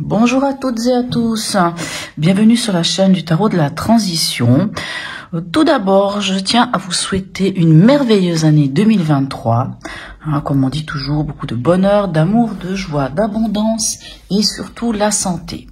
Bonjour à toutes et à tous, bienvenue sur la chaîne du tarot de la transition. Tout d'abord, je tiens à vous souhaiter une merveilleuse année 2023. Comme on dit toujours, beaucoup de bonheur, d'amour, de joie, d'abondance et surtout la santé.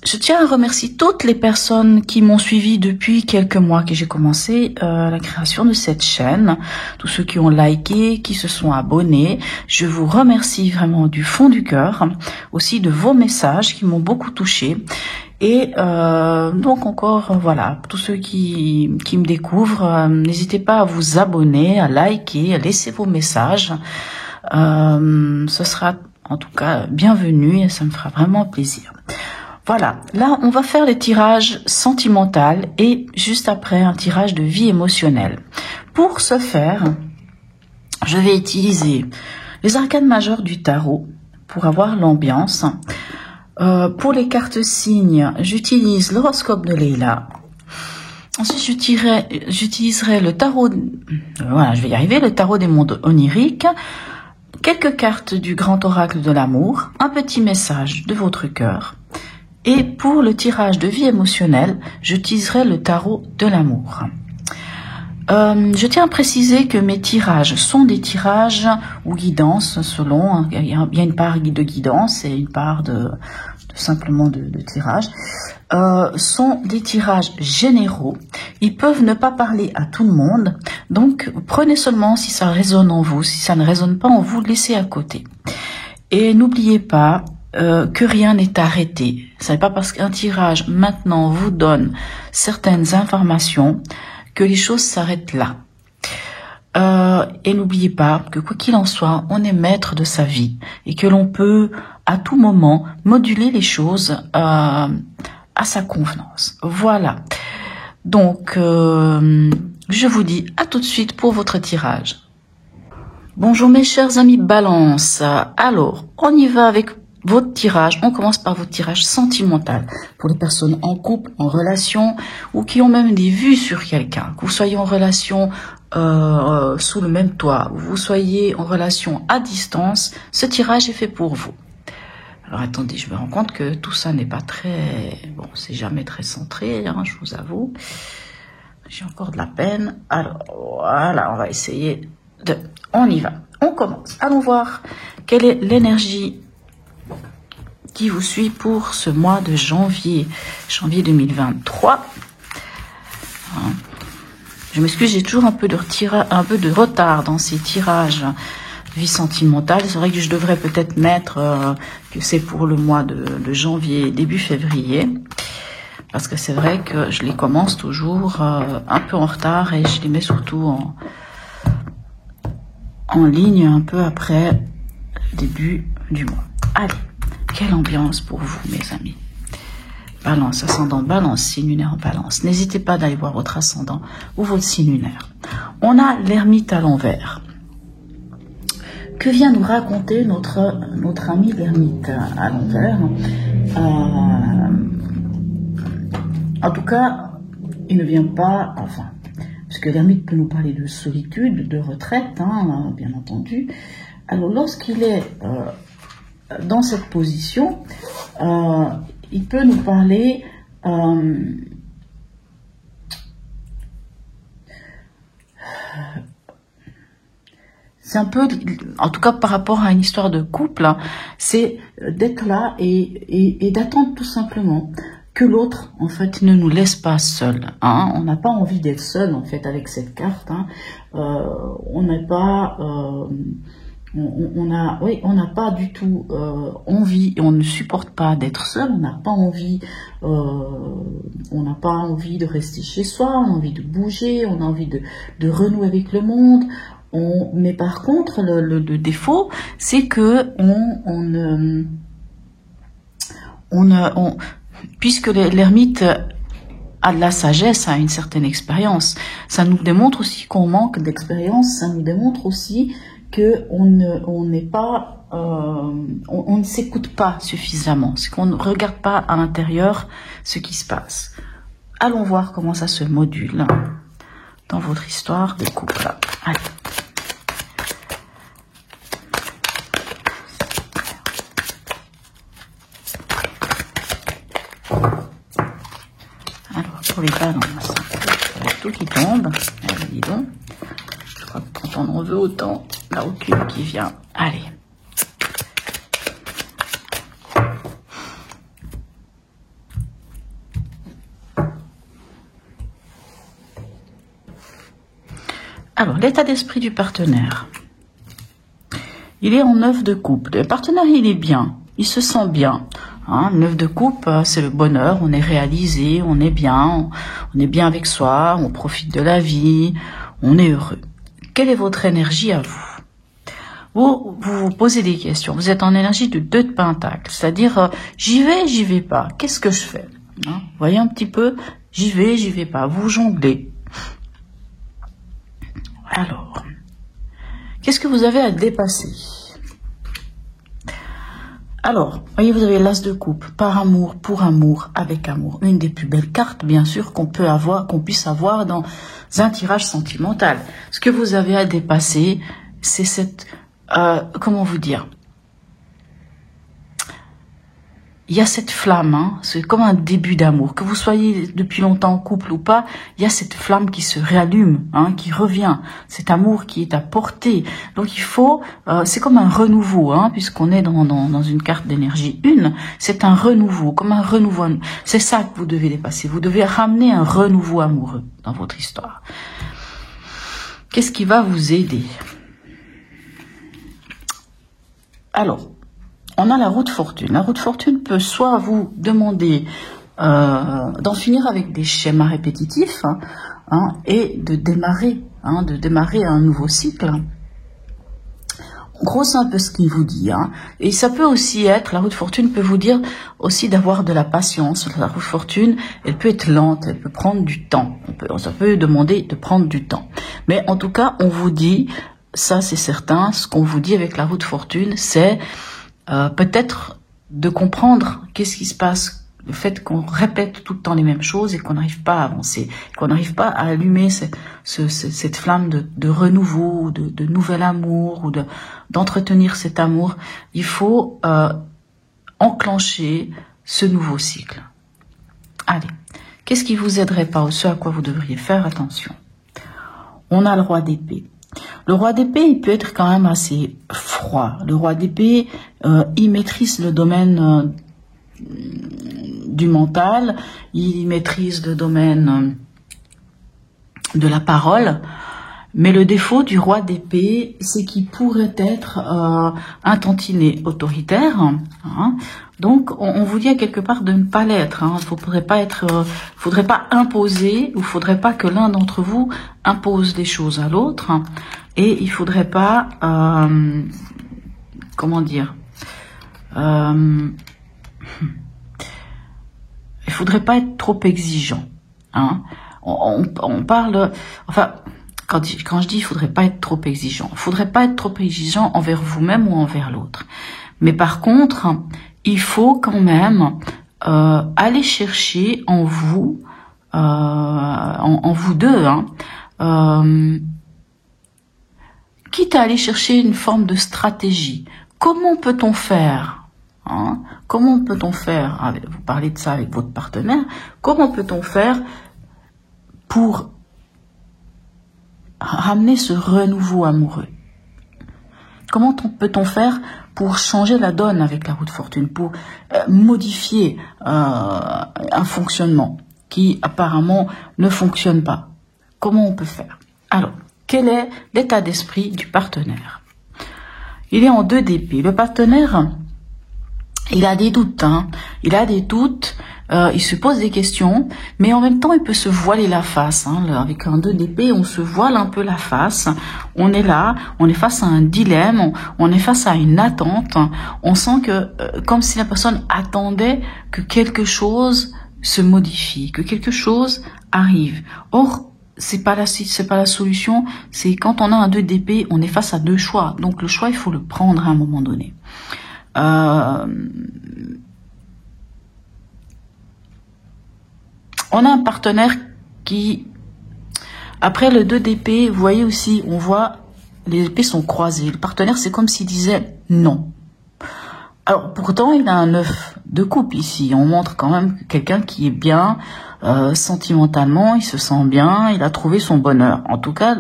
Je tiens à remercier toutes les personnes qui m'ont suivi depuis quelques mois que j'ai commencé la création de cette chaîne. Tous ceux qui ont liké, qui se sont abonnés. Je vous remercie vraiment du fond du cœur. Aussi de vos messages qui m'ont beaucoup touchée. Et donc encore, voilà, tous ceux qui me découvrent, n'hésitez pas à vous abonner, à liker, à laisser vos messages. Ce sera en tout cas bienvenu et ça me fera vraiment plaisir. Voilà, là on va faire les tirages sentimental et juste après un tirage de vie émotionnelle. Pour ce faire, je vais utiliser les arcanes majeures du tarot pour avoir l'ambiance. Pour les cartes signes, j'utilise l'horoscope de Leila. Ensuite, j'utiliserai le tarot, voilà, je vais y arriver, le tarot des mondes oniriques, quelques cartes du grand oracle de l'amour, un petit message de votre cœur. Et pour le tirage de vie émotionnelle, j'utiliserai le tarot de l'amour. Je tiens à préciser que mes tirages sont des tirages ou guidances selon, il y a une part de guidance et une part de simplement de tirage. Sont des tirages généraux. Ils peuvent ne pas parler à tout le monde. Donc, prenez seulement si ça résonne en vous. Si ça ne résonne pas en vous, laissez à côté. Et n'oubliez pas que rien n'est arrêté. Ce n'est pas parce qu'un tirage maintenant vous donne certaines informations que les choses s'arrêtent là. Et n'oubliez pas que quoi qu'il en soit, on est maître de sa vie et que l'on peut à tout moment moduler les choses à sa convenance. Voilà. Donc, je vous dis à tout de suite pour votre tirage. Bonjour mes chers amis Balance. Alors, on y va avec votre tirage. On commence par votre tirage sentimental pour les personnes en couple, en relation ou qui ont même des vues sur quelqu'un. Que vous soyez en relation sous le même toit, ou vous soyez en relation à distance, ce tirage est fait pour vous. Alors attendez, je me rends compte que tout ça n'est pas très... Bon, c'est jamais très centré, hein, je vous avoue. J'ai encore de la peine. Alors voilà, on va essayer de... On y va, on commence. Allons voir quelle est l'énergie qui vous suit pour ce mois de janvier 2023. Je m'excuse, j'ai toujours un peu de retard dans ces tirages vie sentimentale. C'est vrai que je devrais peut-être mettre que c'est pour le mois de janvier, début février. Parce que c'est vrai que je les commence toujours un peu en retard et je les mets surtout en ligne un peu après le début du mois. Allez. Quelle ambiance pour vous, mes amis. Balance, ascendant, balance, signe lunaire en balance. N'hésitez pas d'aller voir votre ascendant ou votre signe lunaire. On a l'ermite à l'envers. Que vient nous raconter notre ami l'ermite à l'envers? En tout cas, il ne vient pas... Enfin, parce que l'ermite peut nous parler de solitude, de retraite, hein, bien entendu. Alors, lorsqu'il est... dans cette position, il peut nous parler c'est un peu, en tout cas par rapport à une histoire de couple, hein, c'est d'être là et d'attendre tout simplement que l'autre, en fait, ne nous laisse pas seuls. Hein. On n'a pas envie d'être seul, en fait, avec cette carte. Hein. On n'a pas... on n'a pas du tout envie et on ne supporte pas d'être seul. On n'a pas envie, de rester chez soi. On a envie de bouger, on a envie de renouer avec le monde. Mais par contre, le défaut, c'est que puisque l'ermite a de la sagesse, a une certaine expérience, ça nous démontre aussi qu'on manque d'expérience. Ça nous démontre aussi que on ne s'écoute pas suffisamment, c'est qu'on ne regarde pas à l'intérieur ce qui se passe. Allons voir comment ça se module dans votre histoire de couple. Allez. trouvez pas dans ma salle. Avec tout qui tombe. Allez, dis donc. Je crois que quand on en veut autant, il n'y a aucune qui vient. Allez. Alors, l'état d'esprit du partenaire. Il est en 9 de coupe. Le partenaire, il est bien. Il se sent bien. Hein, 9 de coupe, c'est le bonheur. On est réalisé, on est bien avec soi, on profite de la vie, on est heureux. Quelle est votre énergie à vous? Vous posez des questions. Vous êtes en énergie de 2 de Pentacle. C'est-à-dire, j'y vais pas. Qu'est-ce que je fais? Hein, vous voyez un petit peu, j'y vais pas. Vous jonglez. Alors, qu'est-ce que vous avez à dépasser? Alors, voyez, vous avez l'As de coupe, par amour, pour amour, avec amour. Une des plus belles cartes, bien sûr, qu'on puisse avoir dans un tirage sentimental. Ce que vous avez à dépasser, c'est cette, comment vous dire? Il y a cette flamme, hein, c'est comme un début d'amour. Que vous soyez depuis longtemps en couple ou pas, il y a cette flamme qui se réallume, hein, qui revient. Cet amour qui est à portée. Donc il faut, c'est comme un renouveau, hein, puisqu'on est dans une carte d'énergie 1. C'est un renouveau, comme un renouveau. C'est ça que vous devez dépasser. Vous devez ramener un renouveau amoureux dans votre histoire. Qu'est-ce qui va vous aider? Alors, on a la roue de fortune. La roue de fortune peut soit vous demander d'en finir avec des schémas répétitifs hein, et de démarrer un nouveau cycle. En gros, c'est un peu ce qu'il vous dit. Hein. Et ça peut aussi être, la roue de fortune peut vous dire aussi d'avoir de la patience. La roue de fortune, elle peut être lente, elle peut prendre du temps. Ça peut demander de prendre du temps. Mais en tout cas, on vous dit, ça c'est certain, ce qu'on vous dit avec la roue de fortune, c'est peut-être de comprendre qu'est-ce qui se passe, le fait qu'on répète tout le temps les mêmes choses et qu'on n'arrive pas à avancer, qu'on n'arrive pas à allumer cette flamme de renouveau, de nouvel amour ou d'entretenir cet amour. Il faut enclencher ce nouveau cycle. Allez, qu'est-ce qui vous aiderait pas ou ce à quoi vous devriez faire attention? On a le roi d'épée. Le roi d'épée, il peut être quand même assez froid. Le roi d'épée, il maîtrise le domaine du mental, il maîtrise le domaine de la parole, mais le défaut du roi d'épée, c'est qu'il pourrait être un tantinet autoritaire. Hein. Donc, on vous dit à quelque part de ne pas l'être. Hein. Faudrait pas imposer, ou faudrait pas que l'un d'entre vous impose des choses à l'autre. Et il faudrait pas, comment dire, il faudrait pas être trop exigeant. Hein. On parle, enfin, quand je dis il faudrait pas être trop exigeant, il faudrait pas être trop exigeant envers vous-même ou envers l'autre. Mais par contre, il faut quand même aller chercher en vous, en vous deux, hein, quitte à aller chercher une forme de stratégie. Comment peut-on faire, hein, comment peut-on faire, vous parlez de ça avec votre partenaire, comment peut-on faire pour ramener ce renouveau amoureux? Comment peut-on faire pour changer la donne avec la roue de fortune, pour modifier un fonctionnement qui apparemment ne fonctionne pas? Comment on peut faire? Alors, quel est l'état d'esprit du partenaire? Il est en 2 d'épée. Le partenaire, il a des doutes. Hein. Il a des doutes, il se pose des questions, mais en même temps, il peut se voiler la face. Hein. Avec un 2 d'épée, on se voile un peu la face. On est là, on est face à un dilemme, on est face à une attente. On sent que, comme si la personne attendait que quelque chose se modifie, que quelque chose arrive. Or, c'est pas la solution. C'est quand on a un 2 d'épée, on est face à 2 choix. Donc le choix, il faut le prendre à un moment donné. On a un partenaire qui, après le 2 d'épée, vous voyez aussi, on voit les épées sont croisées. Le partenaire, c'est comme s'il disait non. Alors pourtant, il a un 9 de coupe ici. On montre quand même quelqu'un qui est bien sentimentalement, il se sent bien, il a trouvé son bonheur. En tout cas,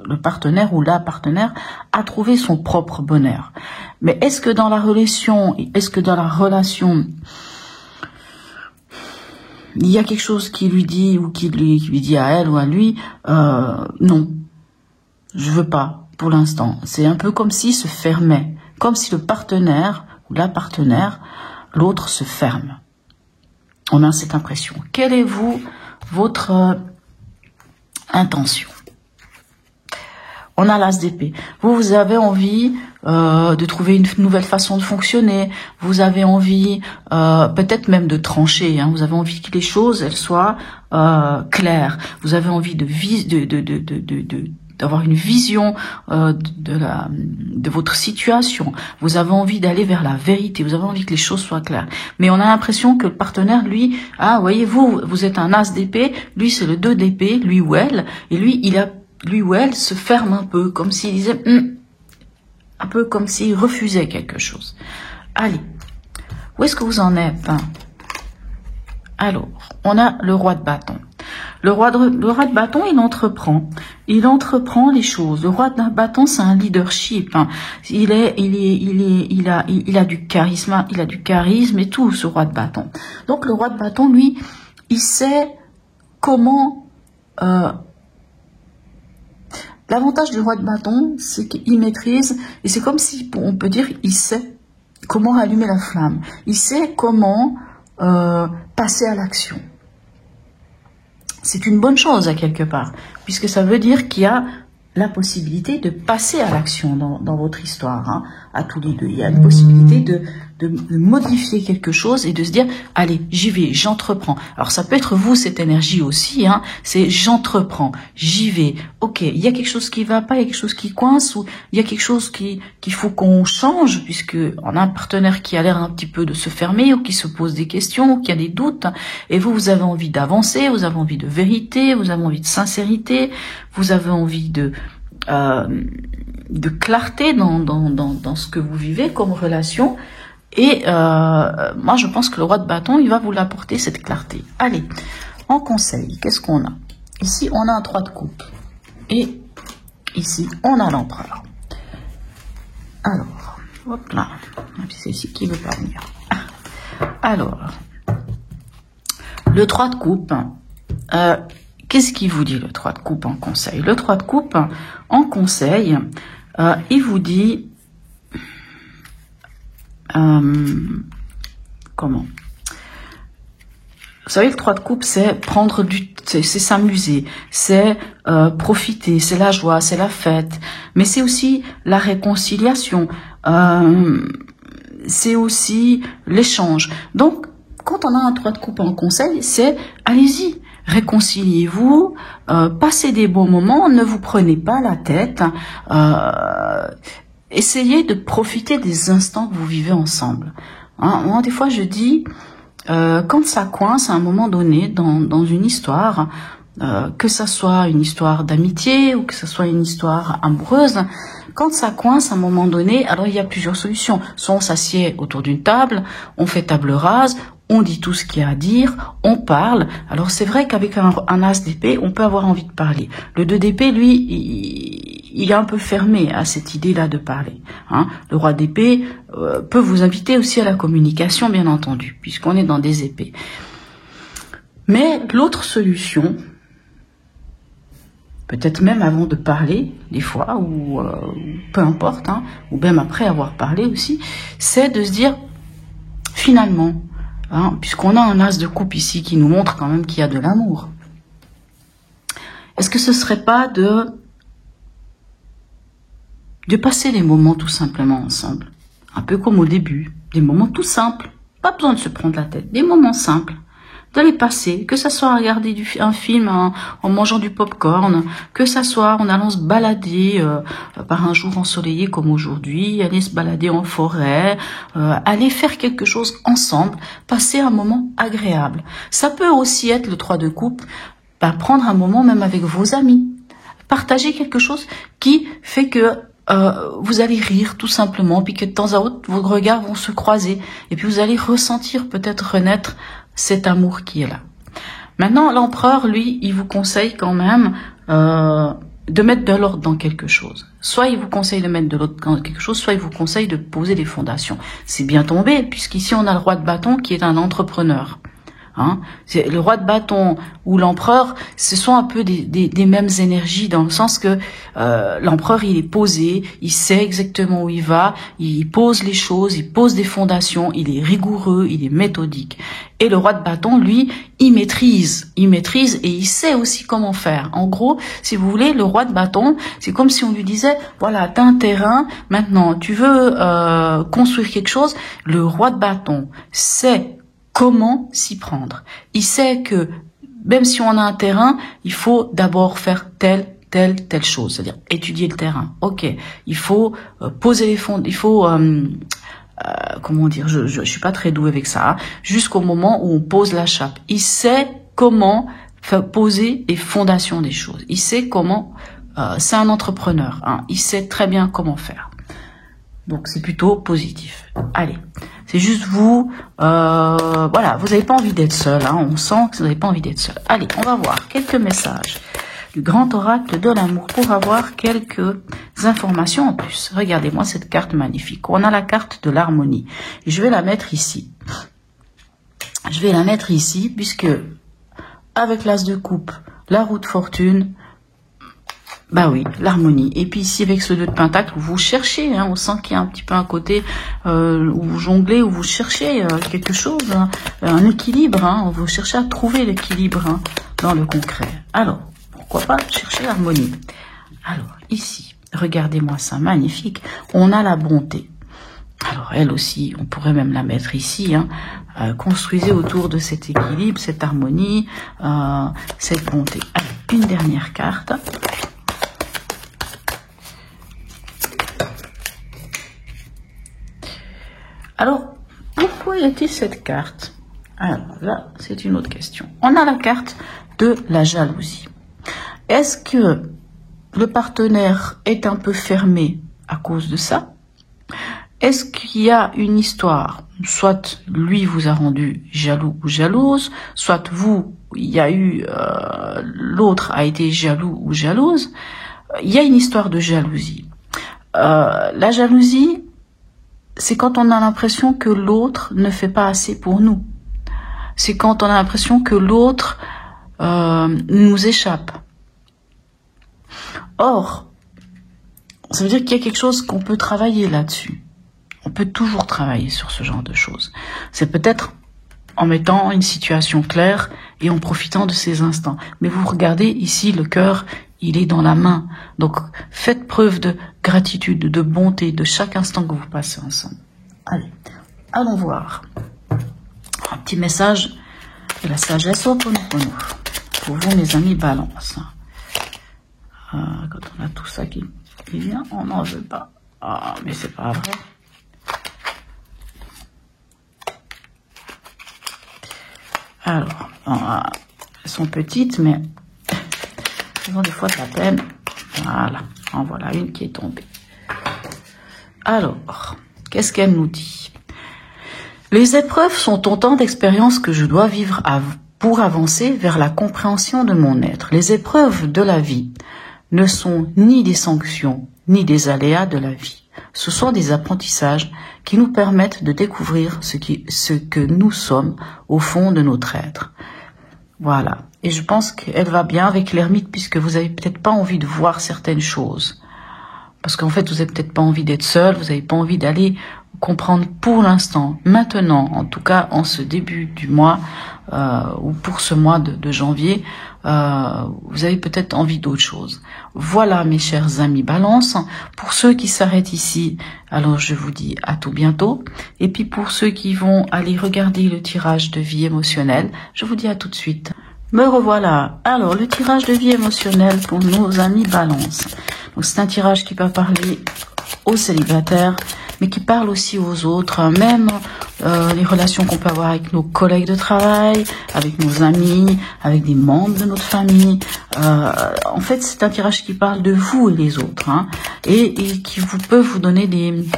le partenaire ou la partenaire a trouvé son propre bonheur. Mais est-ce que dans la relation, il y a quelque chose qui lui dit ou qui lui dit à elle ou à lui, non, je veux pas pour l'instant. C'est un peu comme s'il se fermait, comme si le partenaire ou la partenaire, l'autre se ferme. On a cette impression. Quelle est votre intention? On a l'as d'épée. Vous avez envie de trouver une nouvelle façon de fonctionner. Vous avez envie peut-être même de trancher. Vous avez envie que les choses elles soient claires. Vous avez envie d'avoir une vision de votre situation. Vous avez envie d'aller vers la vérité. Vous avez envie que les choses soient claires. Mais on a l'impression que le partenaire, lui, voyez-vous, vous êtes un as d'épée. Lui, c'est le 2 d'épée, lui ou elle. Et lui ou elle se ferme un peu, comme s'il disait, un peu comme s'il refusait quelque chose. Allez, où est-ce que vous en êtes? Alors, on a le roi de bâton. Le roi de bâton, il entreprend les choses. Le roi de bâton, c'est un leadership. Il a du charisme et tout, ce roi de bâton. Donc, le roi de bâton, lui, il sait comment. L'avantage du roi de bâton, c'est qu'il maîtrise, et c'est comme si, on peut dire, il sait comment allumer la flamme. Il sait comment passer à l'action. C'est une bonne chose à quelque part, puisque ça veut dire qu'il y a la possibilité de passer à l'action dans votre histoire, à tous les deux. Il y a une possibilité de modifier quelque chose et de se dire, allez, j'y vais, j'entreprends. Alors ça peut être vous, cette énergie aussi, c'est j'entreprends, j'y vais. Ok, il y a quelque chose qui va pas, il y a quelque chose qui coince, ou il y a quelque chose qu'il faut qu'on change, puisque on a un partenaire qui a l'air un petit peu de se fermer, ou qui se pose des questions, ou qui a des doutes, et vous avez envie d'avancer, vous avez envie de vérité, vous avez envie de sincérité, vous avez envie de clarté dans ce que vous vivez comme relation. Et moi, je pense que le roi de bâton, il va vous l'apporter, cette clarté. Allez, en conseil, qu'est-ce qu'on a? Ici, on a un 3 de coupe. Et ici, on a l'empereur. Alors, hop là. C'est ici qui veut pas venir. Alors, le 3 de coupe, qu'est-ce qu'il vous dit, le 3 de coupe en conseil? Le 3 de coupe en conseil, il vous dit... comment? Vous savez, le 3 de coupe, c'est c'est s'amuser, c'est profiter, c'est la joie, c'est la fête, mais c'est aussi la réconciliation, c'est aussi l'échange. Donc, quand on a un 3 de coupe en conseil, c'est allez-y, réconciliez-vous, passez des bons moments, ne vous prenez pas la tête, essayez de profiter des instants que vous vivez ensemble. Moi, des fois, je dis, quand ça coince à un moment donné dans une histoire, que ça soit une histoire d'amitié ou que ça soit une histoire amoureuse, quand ça coince à un moment donné, alors il y a plusieurs solutions. Soit on s'assied autour d'une table, on fait table rase, on dit tout ce qu'il y a à dire, on parle. Alors c'est vrai qu'avec un as d'épée, on peut avoir envie de parler. Le 2 d'épée, lui, il est un peu fermé à cette idée-là de parler. Le roi d'épée peut vous inviter aussi à la communication, bien entendu, puisqu'on est dans des épées. Mais l'autre solution, peut-être même avant de parler, des fois, ou peu importe, ou même après avoir parlé aussi, c'est de se dire, finalement, puisqu'on a un as de coupe ici qui nous montre quand même qu'il y a de l'amour, est-ce que ce serait pas de passer les moments tout simplement ensemble, un peu comme au début, des moments tout simples, pas besoin de se prendre la tête, des moments simples, de les passer, que ça soit à regarder un film en mangeant du popcorn, que ça soit en allant se balader par un jour ensoleillé comme aujourd'hui, aller se balader en forêt, aller faire quelque chose ensemble, passer un moment agréable. Ça peut aussi être le 3 de coupe, prendre un moment même avec vos amis, partager quelque chose qui fait que vous allez rire tout simplement, puis que de temps à autre, vos regards vont se croiser, et puis vous allez ressentir peut-être renaître cet amour qui est là. Maintenant, l'empereur, lui, il vous conseille quand même de mettre de l'ordre dans quelque chose. Soit il vous conseille de mettre de l'ordre dans quelque chose, soit il vous conseille de poser des fondations. C'est bien tombé, puisqu'ici on a le roi de bâton qui est un entrepreneur. Hein, c'est le roi de bâton ou l'empereur, ce sont un peu des mêmes énergies, dans le sens que l'empereur, il est posé, il sait exactement où il va, il pose les choses, il pose des fondations, il est rigoureux, il est méthodique. Et le roi de bâton, lui, il maîtrise et il sait aussi comment faire. En gros, si vous voulez, le roi de bâton, c'est comme si on lui disait, voilà, t'as un terrain, maintenant tu veux construire quelque chose. Le roi de bâton sait comment s'y prendre. Il sait que même si on a un terrain, il faut d'abord faire telle chose, c'est-à-dire étudier le terrain. Ok, il faut poser les fonds, il faut comment dire, je suis pas très douée avec ça, hein, jusqu'au moment où on pose la chape. Il sait comment poser les fondations des choses. Il sait comment. C'est un entrepreneur. Hein, il sait très bien comment faire. Donc c'est plutôt positif. Allez, c'est juste vous, voilà, vous n'avez pas envie d'être seul, hein, on sent que vous n'avez pas envie d'être seul. Allez, on va voir quelques messages du grand oracle de l'amour pour avoir quelques informations en plus. Regardez-moi cette carte magnifique. On a la carte de l'harmonie. Et je vais la mettre ici. Je vais la mettre ici puisque avec l'as de coupe, la roue de fortune, bah oui, l'harmonie. Et puis ici, avec ce 2 de pentacle, vous cherchez, hein, on sent qu'il y a un petit peu un côté où vous jonglez, où vous cherchez quelque chose, hein, un équilibre, hein, vous cherchez à trouver l'équilibre hein, dans le concret. Alors, pourquoi pas chercher l'harmonie. Alors, ici, regardez-moi ça, magnifique. On a la bonté. Alors, elle aussi, on pourrait même la mettre ici, hein, construisez autour de cet équilibre, cette harmonie, cette bonté. Allez, une dernière carte. Alors, pourquoi y a-t-il cette carte? Alors là, c'est une autre question. On a la carte de la jalousie. Est-ce que le partenaire est un peu fermé à cause de ça? Est-ce qu'il y a une histoire? Soit lui vous a rendu jaloux ou jalouse, soit vous, il y a eu, l'autre a été jaloux ou jalouse. Il y a une histoire de jalousie. La jalousie, c'est quand on a l'impression que l'autre ne fait pas assez pour nous. C'est quand on a l'impression que l'autre nous échappe. Or, ça veut dire qu'il y a quelque chose qu'on peut travailler là-dessus. On peut toujours travailler sur ce genre de choses. C'est peut-être en mettant une situation claire et en profitant de ces instants. Mais vous regardez ici, le cœur, il est dans la main. Donc, faites preuve de gratitude, de bonté de chaque instant que vous passez ensemble. Allez, allons voir. Un petit message de la sagesse Ho'oponopono. Pour vous, mes amis, balance. Quand on a tout ça qui vient, on n'en veut pas. Ah, mais c'est pas vrai. Alors, elles sont petites, mais elles ont des fois de la peine. Voilà, en voilà une qui est tombée. Alors, qu'est-ce qu'elle nous dit? Les épreuves sont autant d'expériences que je dois vivre pour avancer vers la compréhension de mon être. Les épreuves de la vie ne sont ni des sanctions, ni des aléas de la vie. Ce sont des apprentissages qui nous permettent de découvrir ce que nous sommes au fond de notre être. Voilà. Et je pense qu'elle va bien avec l'ermite, puisque vous avez peut-être pas envie de voir certaines choses. Parce qu'en fait, vous avez peut-être pas envie d'être seul, vous avez pas envie d'aller comprendre pour l'instant, maintenant, en tout cas en ce début du mois, ou pour ce mois de janvier, vous avez peut-être envie d'autre chose. Voilà, mes chers amis Balance. Pour ceux qui s'arrêtent ici, alors je vous dis à tout bientôt. Et puis pour ceux qui vont aller regarder le tirage de vie émotionnelle, je vous dis à tout de suite. Me revoilà. Alors, le tirage de vie émotionnelle pour nos amis Balance. Donc c'est un tirage qui peut parler aux célibataires, mais qui parle aussi aux autres, même les relations qu'on peut avoir avec nos collègues de travail, avec nos amis, avec des membres de notre famille. En fait, c'est un tirage qui parle de vous et les autres, hein, et qui peut vous donner des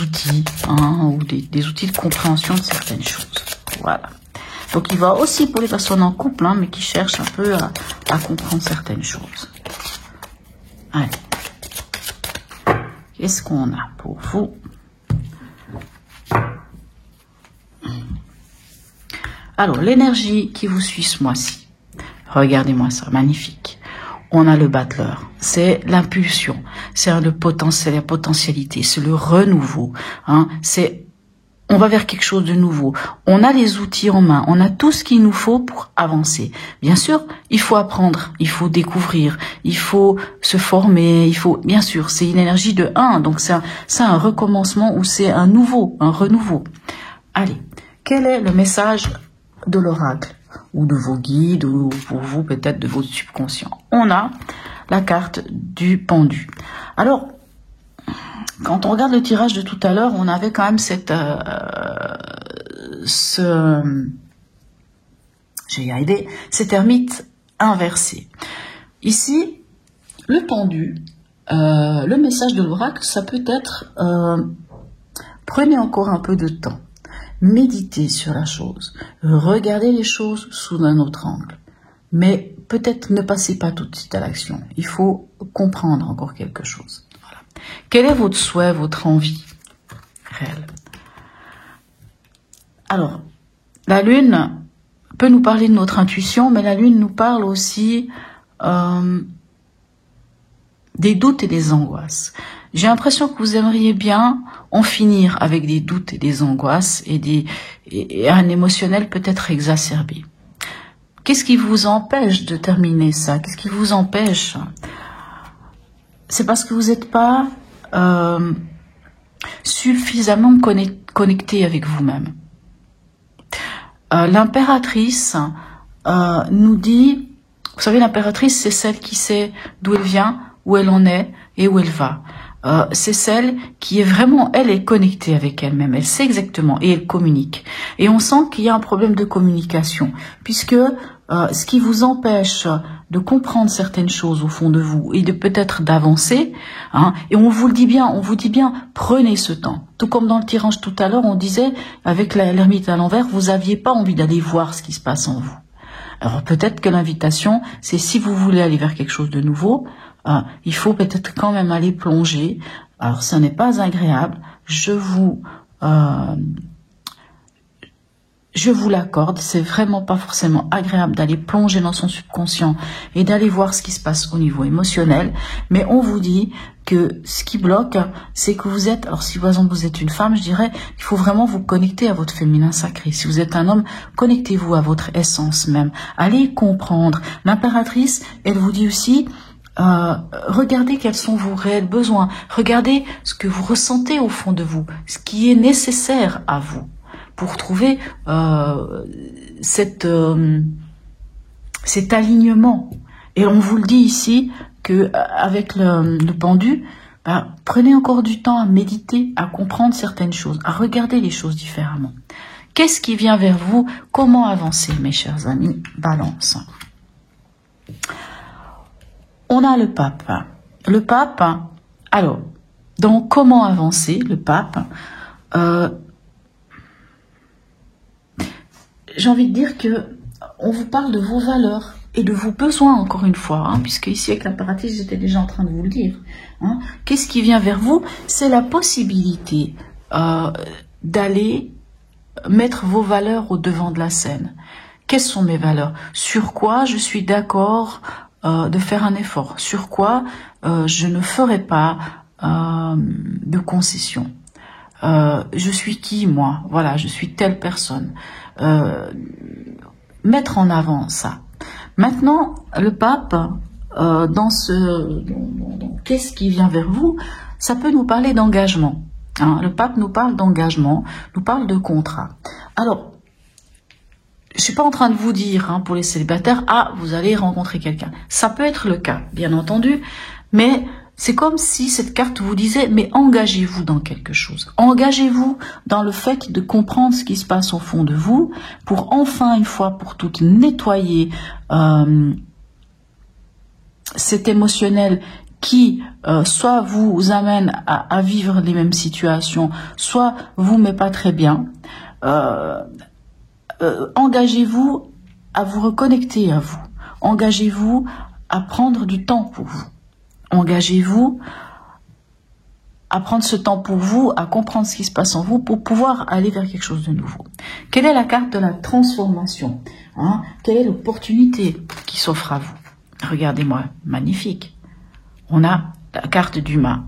outils, hein, ou des outils de compréhension de certaines choses. Voilà. Donc, il va aussi pour les personnes en couple, hein, mais qui cherchent un peu à comprendre certaines choses. Allez. Qu'est-ce qu'on a pour vous? Alors, l'énergie qui vous suit ce mois-ci. Regardez-moi ça, magnifique. On a le battleur, c'est l'impulsion, c'est le potentiel, la potentialité, c'est le renouveau, hein, on va vers quelque chose de nouveau. On a les outils en main, on a tout ce qu'il nous faut pour avancer. Bien sûr, il faut apprendre, il faut découvrir, il faut se former, bien sûr, c'est une énergie de 1, donc c'est un recommencement ou c'est un renouveau. Allez, quel est le message de l'oracle ou de vos guides ou pour vous peut-être de votre subconscient? On a la carte du pendu. Alors, quand on regarde le tirage de tout à l'heure, on avait quand même cet ermite inversé. Ici, le pendu, le message de l'oracle, ça peut être prenez encore un peu de temps, méditez sur la chose, regardez les choses sous un autre angle, mais peut-être ne passez pas tout de suite à l'action. Il faut comprendre encore quelque chose. Quel est votre souhait, votre envie réelle? Alors, la Lune peut nous parler de notre intuition, mais la Lune nous parle aussi des doutes et des angoisses. J'ai l'impression que vous aimeriez bien en finir avec des doutes et des angoisses et un émotionnel peut-être exacerbé. Qu'est-ce qui vous empêche de terminer ça? Qu'est-ce qui vous empêche? C'est parce que vous n'êtes pas suffisamment connecté avec vous-même. L'impératrice nous dit, vous savez, l'impératrice, c'est celle qui sait d'où elle vient, où elle en est et où elle va. C'est celle qui est vraiment, elle est connectée avec elle-même, elle sait exactement et elle communique. Et on sent qu'il y a un problème de communication, puisque ce qui vous empêche de comprendre certaines choses au fond de vous et de peut-être d'avancer, hein, et on vous dit bien, prenez ce temps. Tout comme dans le tirage tout à l'heure, on disait, avec l'ermite à l'envers, vous aviez pas envie d'aller voir ce qui se passe en vous. Alors peut-être que l'invitation, c'est si vous voulez aller vers quelque chose de nouveau, il faut peut-être quand même aller plonger. Alors ça n'est pas agréable, je vous l'accorde, c'est vraiment pas forcément agréable d'aller plonger dans son subconscient et d'aller voir ce qui se passe au niveau émotionnel, mais on vous dit que ce qui bloque, c'est que vous êtes, alors si par exemple vous êtes une femme, je dirais, il faut vraiment vous connecter à votre féminin sacré. Si vous êtes un homme, connectez-vous à votre essence même. Allez comprendre. L'impératrice, elle vous dit aussi, regardez quels sont vos réels besoins, regardez ce que vous ressentez au fond de vous, ce qui est nécessaire à vous pour trouver cet alignement. Et on vous le dit ici que avec le pendu, prenez encore du temps à méditer, à comprendre certaines choses, à regarder les choses différemment. Qu'est-ce qui vient vers vous? Comment avancer, mes chers amis? Balance. On a le pape. Le pape, alors, donc comment avancer, le pape, j'ai envie de dire que on vous parle de vos valeurs et de vos besoins, encore une fois, hein, puisque ici avec l'impératrice, j'étais déjà en train de vous le dire. Hein. Qu'est-ce qui vient vers vous? C'est la possibilité d'aller mettre vos valeurs au devant de la scène. Quelles sont mes valeurs? Sur quoi je suis d'accord de faire un effort? Sur quoi je ne ferai pas de concession? Je suis qui, moi? Voilà, je suis telle personne. Mettre en avant ça. Maintenant, le pape, qu'est-ce qui vient vers vous? Ça peut nous parler d'engagement. Hein, le pape nous parle d'engagement, nous parle de contrat. Alors, je suis pas en train de vous dire, hein, pour les célibataires, vous allez rencontrer quelqu'un. Ça peut être le cas, bien entendu, mais C'est comme si cette carte vous disait, mais engagez-vous dans quelque chose. Engagez-vous dans le fait de comprendre ce qui se passe au fond de vous pour enfin, une fois pour toutes, nettoyer cet émotionnel qui soit vous amène à vivre les mêmes situations, soit vous met pas très bien. Engagez-vous à vous reconnecter à vous. Engagez-vous à prendre du temps pour vous. Engagez-vous à prendre ce temps pour vous, à comprendre ce qui se passe en vous pour pouvoir aller vers quelque chose de nouveau. Quelle est la carte de la transformation, hein? Quelle est l'opportunité qui s'offre à vous? Regardez-moi, magnifique. On a la carte du mât.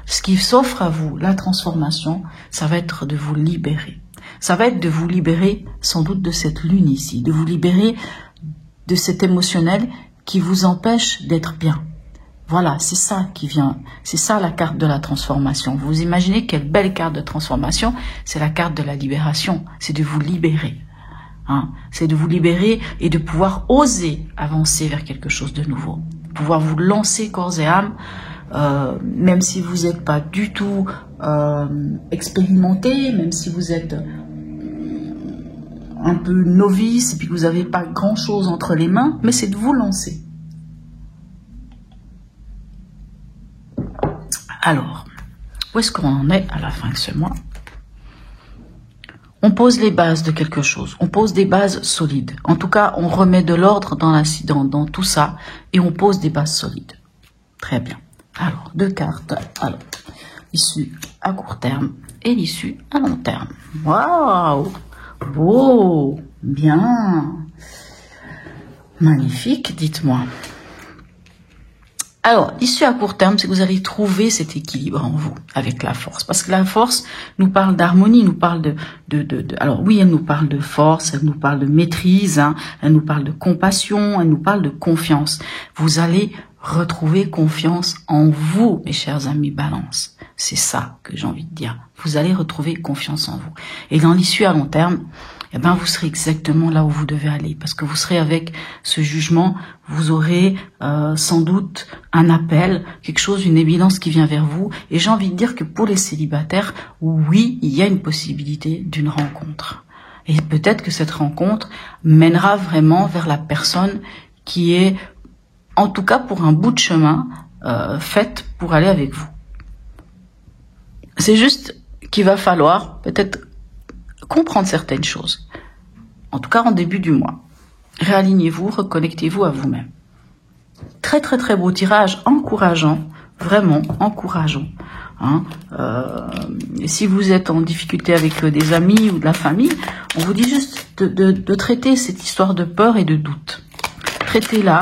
Ce qui s'offre à vous, la transformation, ça va être de vous libérer. Ça va être de vous libérer sans doute de cette lune ici, de vous libérer de cet émotionnel qui vous empêche d'être bien. Voilà, c'est ça qui vient, c'est ça la carte de la transformation. Vous imaginez quelle belle carte de transformation? C'est la carte de la libération, c'est de vous libérer. Hein? C'est de vous libérer et de pouvoir oser avancer vers quelque chose de nouveau. Pouvoir vous lancer corps et âme, même si vous n'êtes pas du tout expérimenté, même si vous êtes un peu novice et puis que vous n'avez pas grand-chose entre les mains, mais c'est de vous lancer. Alors, où est-ce qu'on en est à la fin de ce mois? On pose les bases de quelque chose, on pose des bases solides. En tout cas, on remet de l'ordre dans tout ça et on pose des bases solides. Très bien. Alors, 2 cartes. Alors, l'issue à court terme et l'issue à long terme. Waouh! Beau! Bien! Magnifique, dites-moi. Alors, l'issue à court terme, c'est que vous allez trouver cet équilibre en vous, avec la force. Parce que la force nous parle d'harmonie, nous parle alors oui, elle nous parle de force, elle nous parle de maîtrise, hein, elle nous parle de compassion, elle nous parle de confiance. Vous allez retrouver confiance en vous, mes chers amis Balance. C'est ça que j'ai envie de dire. Vous allez retrouver confiance en vous. Et dans l'issue à long terme, eh ben, vous serez exactement là où vous devez aller. Parce que vous serez avec ce jugement, vous aurez sans doute un appel, quelque chose, une évidence qui vient vers vous. Et j'ai envie de dire que pour les célibataires, oui, il y a une possibilité d'une rencontre. Et peut-être que cette rencontre mènera vraiment vers la personne qui est, en tout cas pour un bout de chemin, faite pour aller avec vous. C'est juste qu'il va falloir peut-être comprendre certaines choses. En tout cas, en début du mois. Réalignez-vous, reconnectez-vous à vous-même. Très, très, très beau tirage, encourageant, vraiment encourageant. Hein. Si vous êtes en difficulté avec des amis ou de la famille, on vous dit juste de traiter cette histoire de peur et de doute. Traitez-la,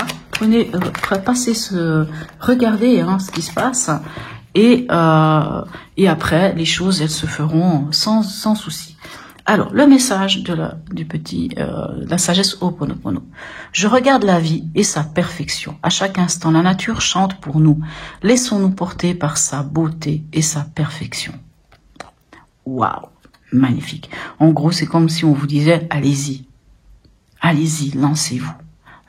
regardez hein, ce qui se passe. Et après, les choses, elles se feront sans souci. Alors, le message de la sagesse Ho'oponopono. Je regarde la vie et sa perfection. À chaque instant, la nature chante pour nous. Laissons-nous porter par sa beauté et sa perfection. Waouh, magnifique. En gros, c'est comme si on vous disait, allez-y. Allez-y, lancez-vous.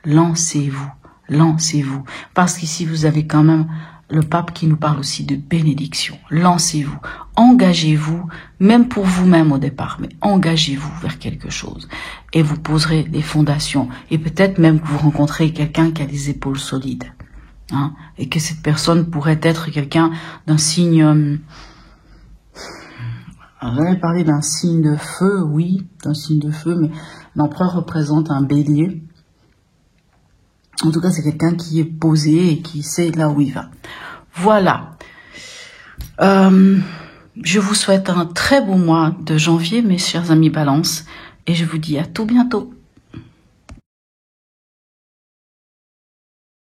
Lancez-vous. Lancez-vous. Parce qu'ici, vous avez quand même le pape qui nous parle aussi de bénédiction. Lancez-vous, engagez-vous, même pour vous-même au départ, mais engagez-vous vers quelque chose. Et vous poserez des fondations. Et peut-être même que vous rencontrez quelqu'un qui a des épaules solides. Hein, et que cette personne pourrait être quelqu'un d'un signe... On avait parlé d'un signe de feu, oui, d'un signe de feu, mais l'empereur représente un bélier. En tout cas, c'est quelqu'un qui est posé et qui sait là où il va. Voilà. Je vous souhaite un très beau mois de janvier, mes chers amis Balance. Et je vous dis à tout bientôt.